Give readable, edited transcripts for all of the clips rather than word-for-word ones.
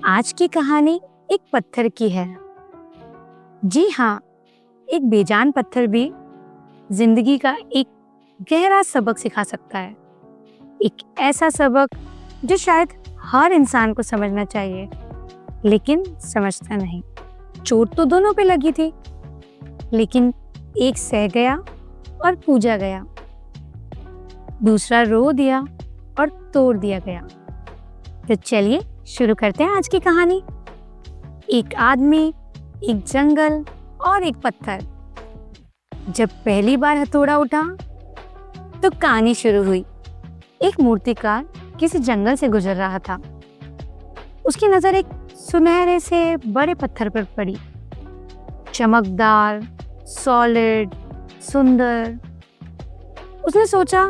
आज की कहानी एक पत्थर की है। जी हाँ, एक बेजान पत्थर भी जिंदगी का एक गहरा सबक सिखा सकता है। एक ऐसा सबक जो शायद हर इंसान को समझना चाहिए, लेकिन समझता नहीं। चोट तो दोनों पे लगी थी, लेकिन एक सह गया और पूजा गया, दूसरा रो दिया और तोड़ दिया गया। तो चलिए शुरू करते हैं आज की कहानी। एक आदमी, एक जंगल और एक पत्थर। जब पहली बार हथौड़ा उठा तो कहानी शुरू हुई। एक मूर्तिकार किसी जंगल से गुजर रहा था। उसकी नजर एक सुनहरे से बड़े पत्थर पर पड़ी। चमकदार, सॉलिड, सुंदर। उसने सोचा,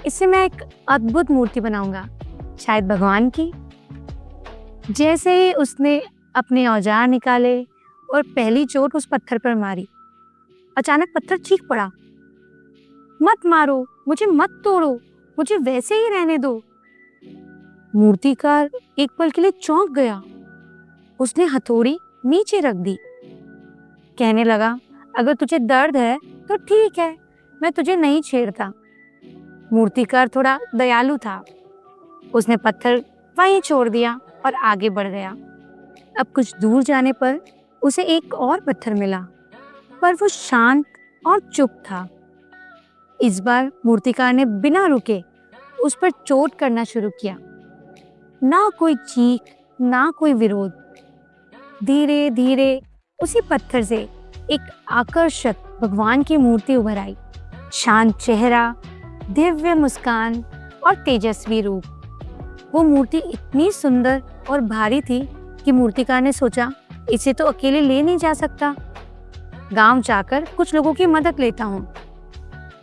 इससे मैं एक अद्भुत मूर्ति बनाऊंगा, शायद भगवान की। जैसे ही उसने अपने औजार निकाले और पहली चोट उस पत्थर पर मारी, अचानक पत्थर चीख पड़ा, मत मारो, मुझे मत तोड़ो, मुझे वैसे ही रहने दो। मूर्तिकार एक पल के लिए चौंक गया। उसने हथौड़ी नीचे रख दी। कहने लगा, अगर तुझे दर्द है तो ठीक है, मैं तुझे नहीं छेड़ता। मूर्तिकार थोड़ा दयालु था। उसने पत्थर वहीं छोड़ दिया और आगे बढ़ गया। अब कुछ दूर जाने पर उसे एक और पत्थर मिला, पर वो शांत और चुप था। इस बार मूर्तिकार ने बिना रुके उस पर चोट करना शुरू किया। ना कोई चीख, ना कोई विरोध। धीरे धीरे उसी पत्थर से एक आकर्षक भगवान की मूर्ति उभर आई। शांत चेहरा, दिव्य मुस्कान और तेजस्वी रूप। वो मूर्ति इतनी सुंदर और भारी थी कि मूर्तिकार ने सोचा, इसे तो अकेले ले नहीं जा सकता। गांव जाकर कुछ लोगों की मदद लेता हूँ।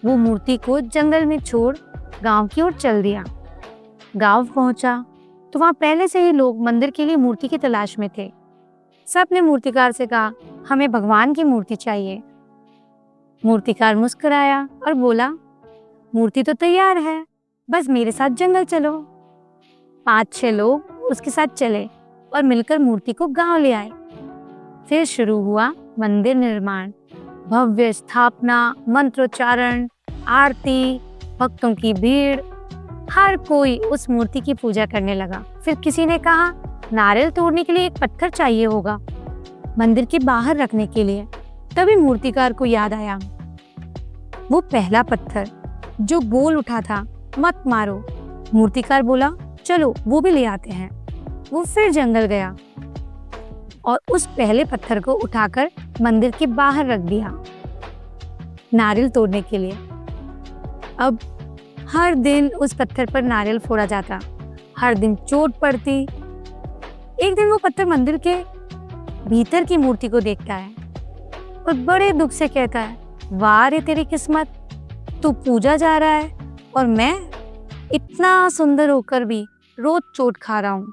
वो मूर्ति को जंगल में छोड़ गांव की ओर चल दिया। गांव पहुंचा तो वहां पहले से ही लोग मंदिर के लिए मूर्ति की तलाश में थे। सब ने मूर्तिकार से कहा, हमें भगवान की मूर्ति चाहिए। मूर्तिकार मुस्कुराया और बोला, मूर्ति तो तैयार है, बस मेरे साथ जंगल चलो। 5-6 लोग उसके साथ चले और मिलकर मूर्ति को गांव ले आए। फिर शुरू हुआ मंदिर निर्माण। भव्य स्थापना, मंत्रोच्चारण, आरती, भक्तों की भीड़। हर कोई उस मूर्ति की पूजा करने लगा। फिर किसी ने कहा, नारियल तोड़ने के लिए एक पत्थर चाहिए होगा, मंदिर के बाहर रखने के लिए। तभी मूर्तिकार को याद आया, वो पहला पत्थर जो बोल उठा था, मत मारो। मूर्तिकार बोला, चलो वो भी ले आते हैं। वो फिर जंगल गया और उस पहले पत्थर को उठाकर मंदिर के बाहर रख दिया नारियल तोड़ने के लिए। अब हर दिन उस पत्थर पर नारियल फोड़ा जाता, हर दिन चोट पड़ती। एक दिन वो पत्थर मंदिर के भीतर की मूर्ति को देखता है और बड़े दुख से कहता है, वाह रे तेरी किस्मत, तू पूजा जा रहा है और मैं इतना सुंदर होकर भी रोज चोट खा रहा हूं।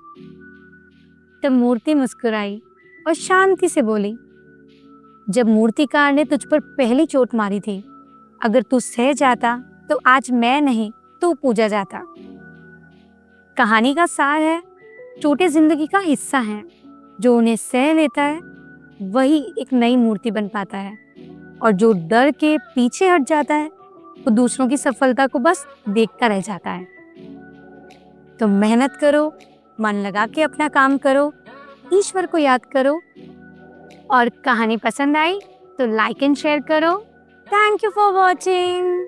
तब मूर्ति मुस्कुराई और शांति से बोली, जब मूर्तिकार ने तुझ पर पहली चोट मारी थी, अगर तू सह जाता तो आज मैं नहीं, तू पूजा जाता। कहानी का सार है, चोटें जिंदगी का हिस्सा हैं। जो उन्हें सह लेता है वही एक नई मूर्ति बन पाता है, और जो डर के पीछे हट जाता है वो दूसरों की सफलता को बस देखता रह जाता है। तो मेहनत करो, मन लगा के अपना काम करो, ईश्वर को याद करो। और कहानी पसंद आई तो लाइक एंड शेयर करो। Thank you for watching.